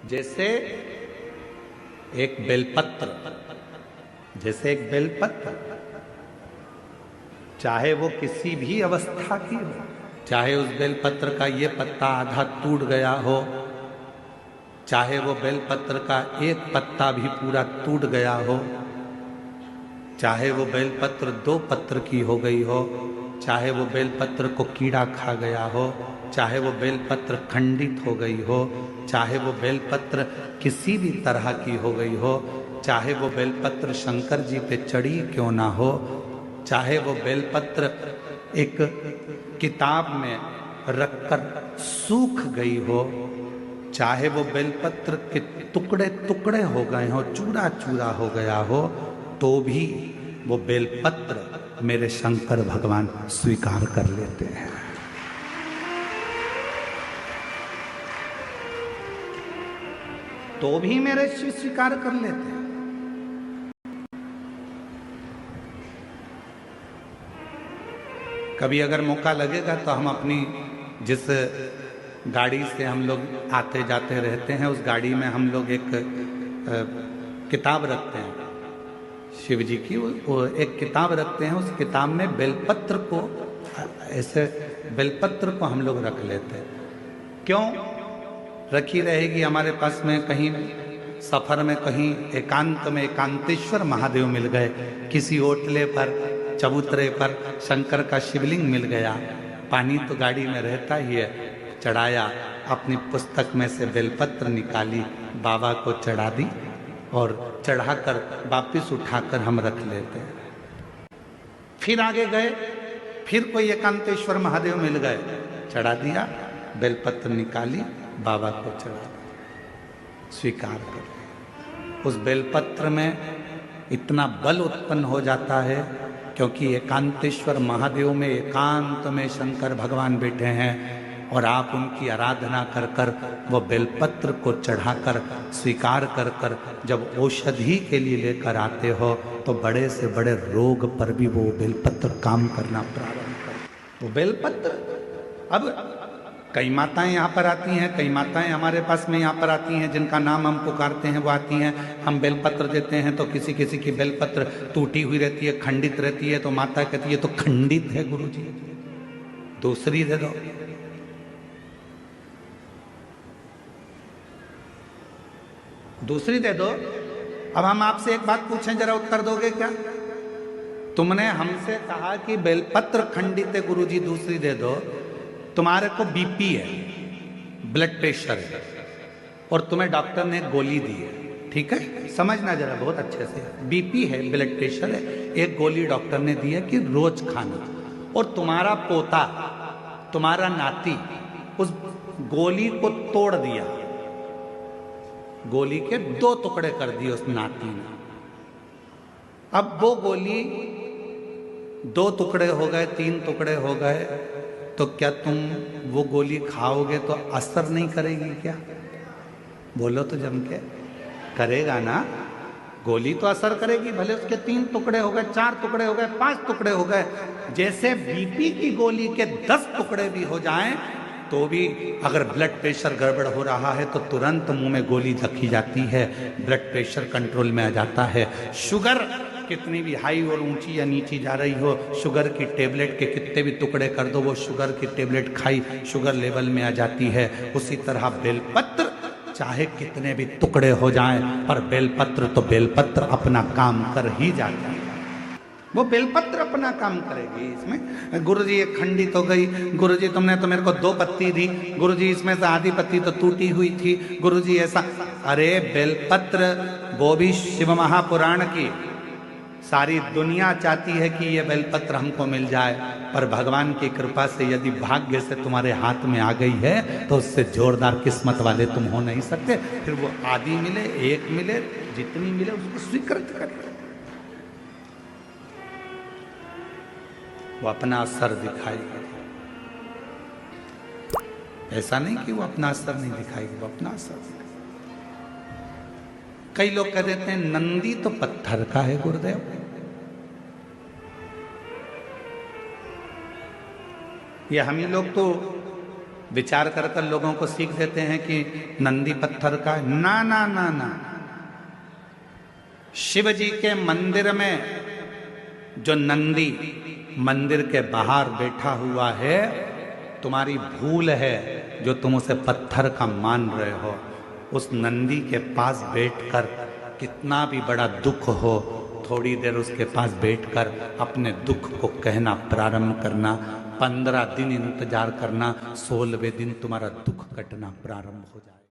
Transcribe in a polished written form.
जैसे एक बेलपत्र, जैसे एक बेलपत्र, चाहे वो किसी भी अवस्था की हो, चाहे उस बेलपत्र का ये पत्ता आधा टूट गया हो, चाहे वो बेलपत्र का एक पत्ता भी पूरा टूट गया हो, चाहे वो बेलपत्र 2 पत्र की हो गई हो, चाहे वो बेलपत्र को कीड़ा खा गया हो, चाहे वो बेलपत्र खंडित हो गई हो, चाहे वो बेलपत्र किसी भी तरह की हो गई हो, चाहे वो बेलपत्र शंकर जी पे चढ़ी क्यों ना हो, चाहे वो बेलपत्र एक किताब में रखकर सूख गई हो, चाहे वो बेलपत्र के टुकड़े टुकड़े हो गए हो, चूरा चूरा हो गया हो, तो भी वो बेलपत्र मेरे शंकर भगवान स्वीकार कर लेते हैं। तो भी मेरे शिव स्वीकार कर लेते हैं। कभी अगर मौका लगेगा तो हम अपनी जिस गाड़ी से हम लोग आते जाते रहते हैं, उस गाड़ी में हम लोग एक किताब रखते हैं शिव जी की, वो एक किताब रखते हैं। उस किताब में बेलपत्र को, ऐसे बेलपत्र को हम लोग रख लेते हैं। क्यों रखी रहेगी? हमारे पास में कहीं सफर में, कहीं एकांत में एकांतेश्वर महादेव मिल गए, किसी ओटले पर चबूतरे पर शंकर का शिवलिंग मिल गया, पानी तो गाड़ी में रहता ही है, चढ़ाया, अपनी पुस्तक में से बेलपत्र निकाली, बाबा को चढ़ा दी और चढ़ाकर वापिस उठाकर हम रख लेते हैं। फिर आगे गए, फिर कोई एकांतेश्वर महादेव मिल गए, चढ़ा दिया, बेलपत्र निकाली, बाबा को चढ़ा दिया, स्वीकार कर। उस बेलपत्र में इतना बल उत्पन्न हो जाता है, क्योंकि एकांतेश्वर महादेव में एकांत में शंकर भगवान बैठे हैं और आप उनकी आराधना कर कर वो बेलपत्र को चढ़ाकर स्वीकार कर कर जब औषधि के लिए लेकर आते हो, तो बड़े से बड़े रोग पर भी वो बेलपत्र काम करना प्रारंभ कर। वो बेलपत्र, अब कई माताएं यहाँ पर आती हैं, कई माताएं हमारे पास में यहाँ पर आती हैं, जिनका नाम हम पुकारते हैं वो आती हैं, हम बेलपत्र देते हैं तो किसी किसी की बेलपत्र टूटी हुई रहती है, खंडित रहती है, तो माता कहती है तो खंडित है गुरुजी, दूसरी दे दो। दूसरी दे दो। अब हम आपसे एक बात पूछें, जरा उत्तर दोगे क्या? तुमने हमसे कहा कि बेलपत्र खंडित है गुरुजी, दूसरी दे दो। तुम्हारे को बीपी है, ब्लड प्रेशर है, और तुम्हें डॉक्टर ने गोली दी है, ठीक है, समझना जरा बहुत अच्छे से। बीपी है, ब्लड प्रेशर है, एक गोली डॉक्टर ने दी है कि रोज खाना, और तुम्हारा पोता, तुम्हारा नाती उस गोली को तोड़ दिया, गोली के 2 टुकड़े कर दिए उस नाती ने। अब वो गोली 2 टुकड़े हो गए, 3 टुकड़े हो गए, तो क्या तुम वो गोली खाओगे तो असर नहीं करेगी क्या? बोलो तो जम के, करेगा ना? गोली तो असर करेगी, भले उसके 3 टुकड़े हो गए, 4 टुकड़े हो गए, 5 टुकड़े हो गए। जैसे बीपी की गोली के 10 टुकड़े भी हो जाएं, तो भी अगर ब्लड प्रेशर गड़बड़ हो रहा है तो तुरंत मुंह में गोली रखी जाती है, ब्लड प्रेशर कंट्रोल में आ जाता है। शुगर कितनी भी हाई और ऊंची या नीची जा रही हो, शुगर की टेबलेट के कितने भी टुकड़े कर दो, वो शुगर की टेबलेट खाई, शुगर लेवल में आ जाती है। उसी तरह बेलपत्र चाहे कितने भी टुकड़े हो जाएं, पर बेलपत्र तो बेलपत्र अपना काम कर ही जाता है। वो बेलपत्र अपना काम करेगी। इसमें गुरुजी एक खंडित हो गई, गुरुजी तुमने तो मेरे को 2 पत्ती दी, गुरुजी इसमें से आधी पत्ती तो टूटी हुई थी, गुरुजी ऐसा। अरे बेलपत्र, वो भी शिव महापुराण की, सारी दुनिया चाहती है कि ये बेलपत्र हमको मिल जाए, पर भगवान की कृपा से यदि भाग्य से तुम्हारे हाथ में आ गई है तो उससे जोरदार किस्मत वाले तुम हो नहीं सकते। फिर वो आधी मिले, 1 मिले, जितनी मिले उसको स्वीकृत करें। वो अपना असर दिखाएगी, ऐसा नहीं कि वो अपना असर नहीं दिखाएगी, वो अपना असर दिखाएगी। कई लोग कह देते हैं नंदी तो पत्थर का है गुरुदेव, ये हम ही लोग तो विचार कर कर लोगों को सीख देते हैं कि नंदी पत्थर का है। ना ना ना ना, शिव जी के मंदिर में जो नंदी मंदिर के बाहर बैठा हुआ है, तुम्हारी भूल है जो तुम उसे पत्थर का मान रहे हो। उस नंदी के पास बैठकर कितना भी बड़ा दुख हो, थोड़ी देर उसके पास बैठकर अपने दुख को कहना प्रारंभ करना। 15 दिन इंतजार करना, 16वें दिन तुम्हारा दुख कटना प्रारंभ हो जाए।